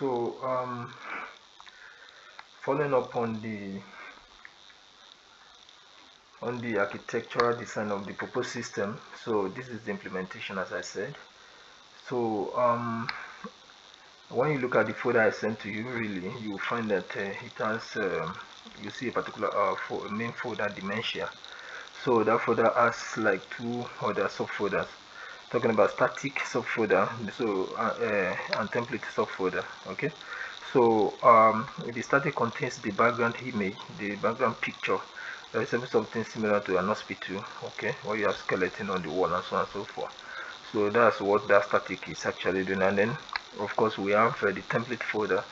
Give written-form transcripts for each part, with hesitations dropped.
So following up on the architectural design of the proposed system, so this is the implementation, as I said. So when you look at the folder I sent to you, really you will find that it has you see a particular main folder, Dementia. So that folder has like two other subfolders, talking about static subfolder, so and template subfolder. Okay, so the static contains the background image, the background picture. There is something similar to an hospital, okay, where you have skeleton on the wall and so on and so forth. So that's what that static is actually doing. And then of course we have the template folder,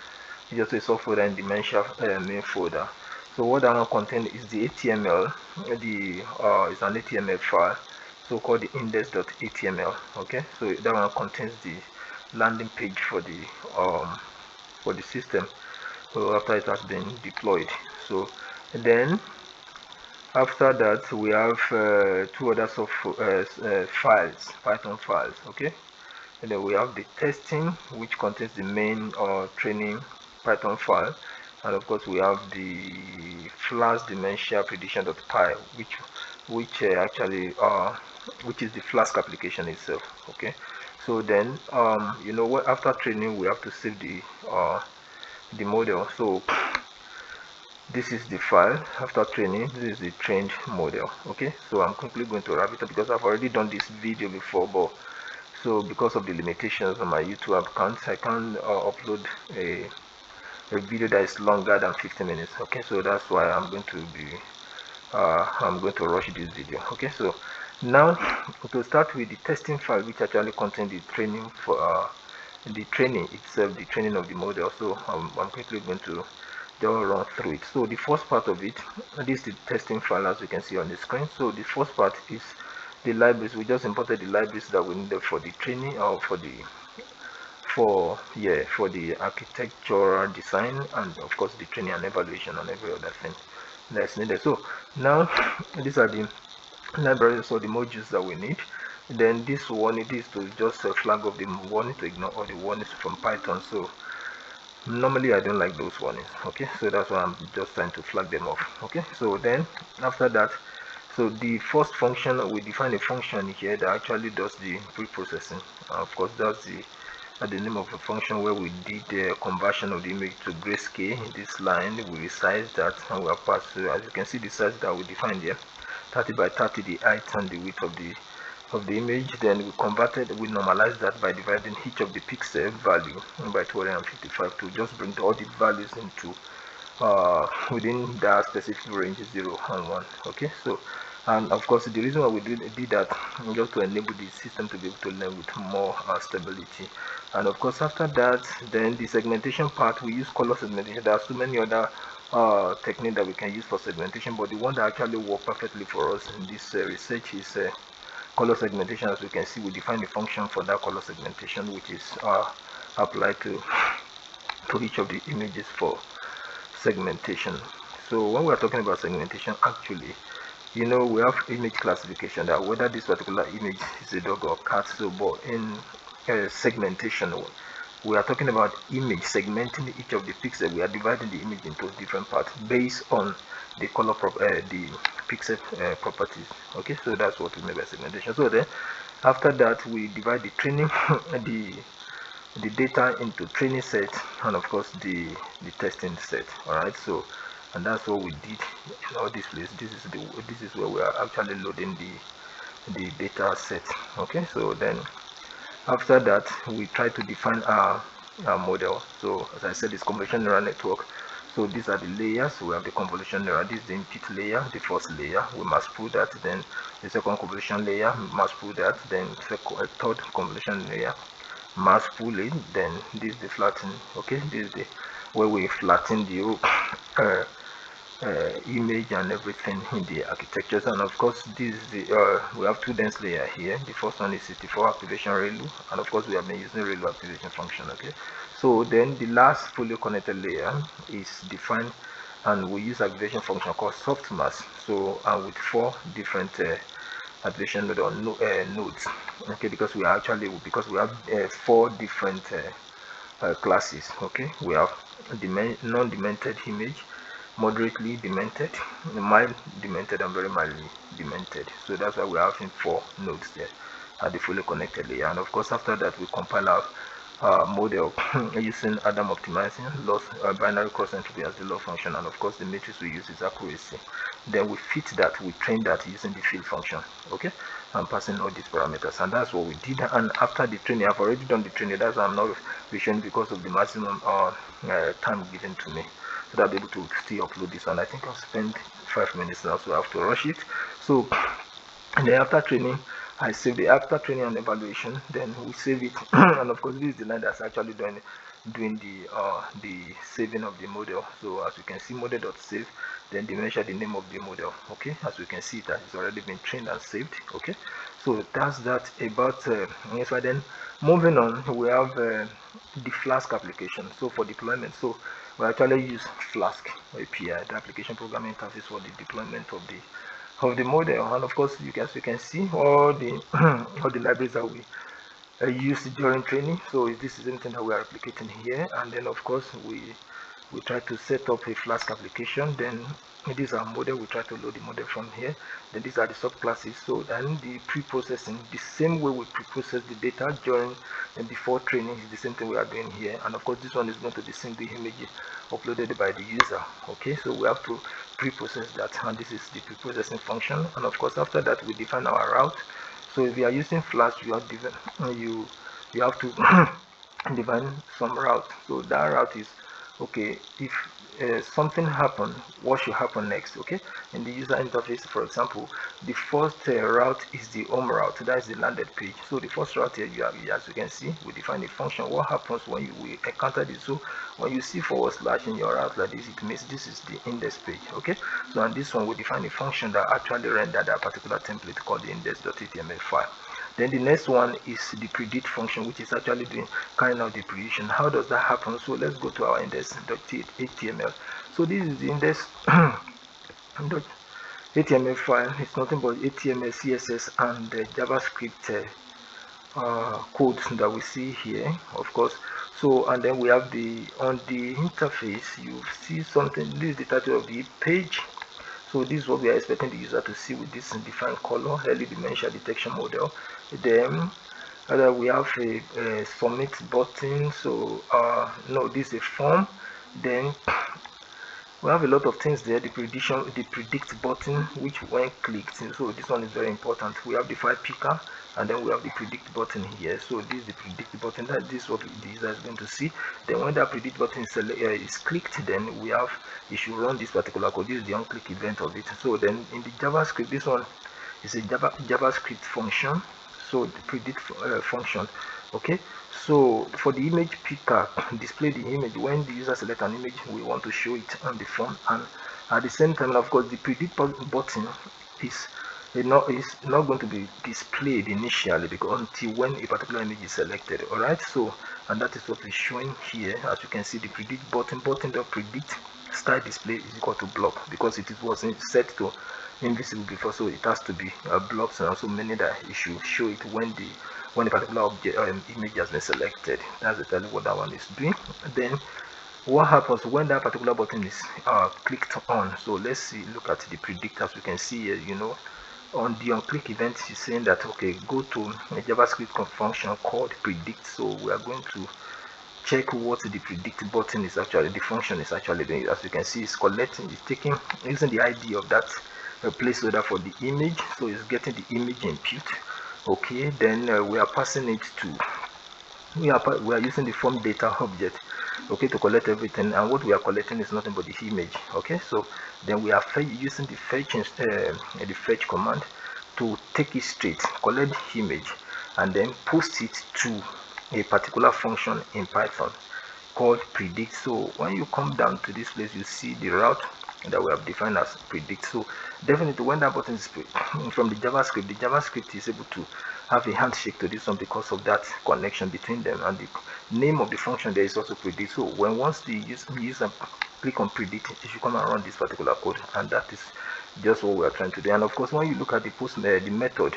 just a subfolder in Dementia main folder. So what that one contains is the HTML, is an HTML file, so called the index.html. Okay, so that one contains the landing page for the system, so after it has been deployed. So then after that we have two other files, Python files. Okay, and then we have the testing, which contains the main training Python file, and of course we have the Flask dementia prediction.py, which actually which is the Flask application itself. Okay, so then you know what, after training we have to save the model. So this is the file after training. This is the trained model. Okay, so I'm quickly going to wrap it up because I've already done this video before, but so because of the limitations on my YouTube account, I can't upload a video that is longer than 50 minutes. Okay, so that's why I'm going to rush this video. Okay, so now to start with the testing file, which actually contains the training for the training itself, the training of the model. So I'm quickly going to just run through it. So the first part of it, this is the testing file, as you can see on the screen. So the first part is the libraries. We just imported the libraries that we needed for the training, or for the architectural design, and of course the training and evaluation and every other thing that's needed. So now these are the libraries or the modules that we need. Then this one, it is to just flag off the warning, to ignore all the warnings from Python. So normally I don't like those warnings. Okay, so that's why I'm just trying to flag them off. Okay, so then after that, so the first function, we define a function here that actually does the pre-processing. Of course, that's the name of a function where we did the conversion of the image to grayscale. This line, we resize that and we are passed. So as you can see, the size that we defined here, 30 by 30, the height and the width of the image. Then we normalized that by dividing each of the pixel value by 255 to just bring all the values into within that specific range, 0 and 1. Okay, so and of course the reason why we did that, just to enable the system to be able to learn with more stability. And of course after that, then the segmentation part, we use color segmentation. There are so many other techniques that we can use for segmentation, but the one that actually works perfectly for us in this research is color segmentation. As we can see, we define the function for that color segmentation, which is applied to each of the images for segmentation. So when we are talking about segmentation, actually, you know, we have image classification, that whether this particular image is a dog or cat. So but in segmentation, we are talking about image, segmenting each of the pixels. We are dividing the image into different parts based on the color the pixel properties. Okay, so that's what we mean by segmentation. So then after that, we divide the training the data into training set, and of course the testing set. All right, so and that's what we did in all this place. This is where we are actually loading the data set. Okay, so then after that, we try to define our model. So as I said, it's convolution neural network. So these are the layers. We have the convolution neural. This is the input layer, the first layer. We must put that. Then the second convolution layer, we must put that. Then third convolution layer, mass pooling. Then this is the flatten. Okay, this is the where we flatten the image and everything in the architectures. And of course this is the we have two dense layer here. The first one is 64 activation ReLU, and of course we have been using ReLU activation function. Okay, so then the last fully connected layer is defined, and we use activation function called softmask. So with 4 different activation node or nodes. Okay, because we have 4 different classes. Okay, we have non-demented image, moderately demented, mild demented, and very mildly demented. So that's why we're having 4 nodes there at the fully connected layer. And of course, after that, we compile our model using Adam optimizing loss binary cross entropy as the loss function, and of course the matrix we use is accuracy. Then we fit that, we train that using the fill function. Okay, and passing all these parameters, and that's what we did. And after the training, I've already done the training. That's why I'm not showing, because of the maximum time given to me, so that I'll be able to still upload this one. I think I'll spend 5 minutes now, so I have to rush it. So, and then after training, I save it. After training and evaluation, then we save it. And of course, this is the line that's actually doing the saving of the model. So as you can see, model.save, then they mention the name of the model. Okay, as you can see, that it's already been trained and saved. Okay, so that's that about yes. So then moving on, we have the Flask application. So for deployment, so we actually use Flask API, the application programming interface, for the deployment of the model. And of course, you can see all the all the libraries that we used during training. So this is anything that we are replicating here. And then of course we try to set up a Flask application. Then this is our model. We try to load the model from here. Then these are the subclasses. So then the pre-processing, the same way we pre-process the data during and before training, is the same thing we are doing here. And of course, this one is going to be single image uploaded by the user. Okay, so we have to pre-process that, and this is the pre-processing function. And of course, after that, we define our route. So if you are using Flask, you have to define some route. So that route is, okay, if something happen, what should happen next? Okay, in the user interface, for example, the first route is the home route. That is the landed page. So the first route here, you have, as you can see, we define a function. What happens when we encounter this? So when you see / in your route like this, it means this is the index page. Okay, so on this one, we define a function that actually render that particular template called the index.html file. Then the next one is the predict function, which is actually doing carrying out the prediction. How does that happen? So let's go to our index.html. So this is the index.html file. It's nothing but HTML, CSS, and JavaScript codes that we see here, of course. So, and then we have on the interface, you see something. This is the title of the page. So this is what we are expecting the user to see with this defined color, early dementia detection model. Then we have a submit button. So no, this is a form. Then we have a lot of things there. The predict button, which when clicked, so this one is very important. We have the file picker, and then we have the predict button here. So this is the predict button. This is what the user is going to see. Then when that predict button is clicked, then we have, it should run this particular code. This is the on-click event of it. So then in the JavaScript, this one is a JavaScript function. So the predict function. Okay, so for the image picker, display the image. When the user select an image, we want to show it on the form, and at the same time, of course, the predict button is not going to be displayed initially, because until when a particular image is selected. All right, so, and that is what we're showing here. As you can see, the predict button.predict style display is equal to block, because it wasn't set to invisible before, so it has to be blocked, and also meaning that it should show it when a particular object image has been selected. That's exactly what that one is doing. Then what happens when that particular button is clicked on? So let's see, look at the predict. As you can see here, on the on-click event, is saying that, okay, go to a JavaScript function called predict. So we are going to check what the predict button is actually, the function is actually doing. As you can see, it's collecting, it's taking, using the ID of that placeholder for the image. So it's getting the image input. Okay, then we are passing it to, we are using the form data object, okay, to collect everything. And what we are collecting is nothing but the image. Okay, so then we are using the fetch command to take it straight, collect the image, and then post it to a particular function in Python called predict. So when you come down to this place, you see the route that we have defined as predict. So definitely when that button is from the JavaScript is able to have a handshake to this one because of that connection between them, and the name of the function there is also predict. So when once the user click on predict, it should come and run this particular code, and that is just what we are trying to do. And of course, when you look at the method,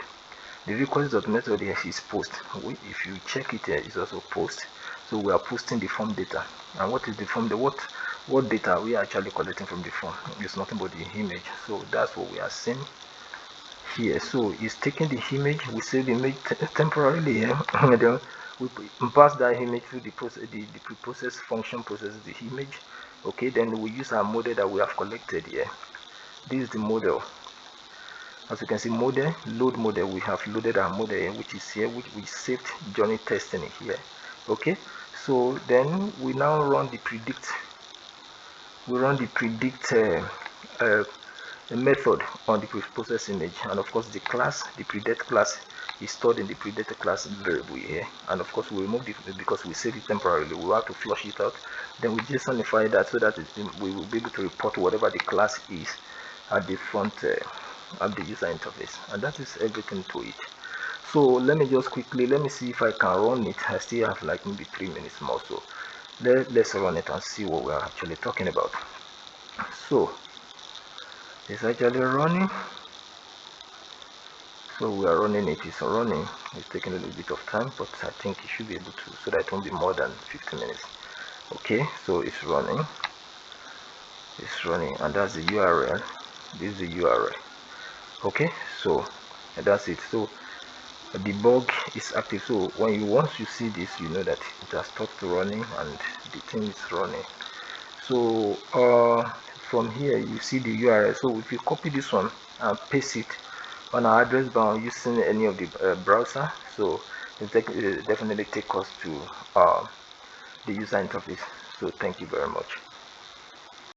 the request of method here is post. If you check it here, it's also post. So we are posting the form data. And what is the form? What data we are actually collecting from the form? It's nothing but the image. So that's what we are seeing here. So it's taking the image, we save the image temporarily here, and then we pass that image through the preprocess function processes the image. Okay, then we use our model that we have collected here. This is the model. As you can see, model, load model, we have loaded our model here, which is here, which we saved journey testing here. Okay, so then we now run the predict. We run the predict method on the preprocess image, and of course the class, the predict class, is stored in the predict class variable here. And of course we remove it because we save it temporarily. We have to flush it out. Then we JSONify that so that we will be able to report whatever the class is at the front of the user interface, and that is everything to it. So let me just quickly, let me see if I can run it. I still have like maybe 3 minutes more, so let's run it and see what we're actually talking about. So it's actually running. So we are running it. It's running. It's taking a little bit of time, but I think it should be able to, so that it won't be more than 50 minutes. Okay, so it's running. It's running, and that's the URL. This is the URL. Okay, so that's it. So the bug is active. So when once you see this, you know that it has stopped running and the thing is running. So from here you see the URL. So if you copy this one and paste it on our address bar using any of the browser, so it definitely take us to the user interface. So thank you very much.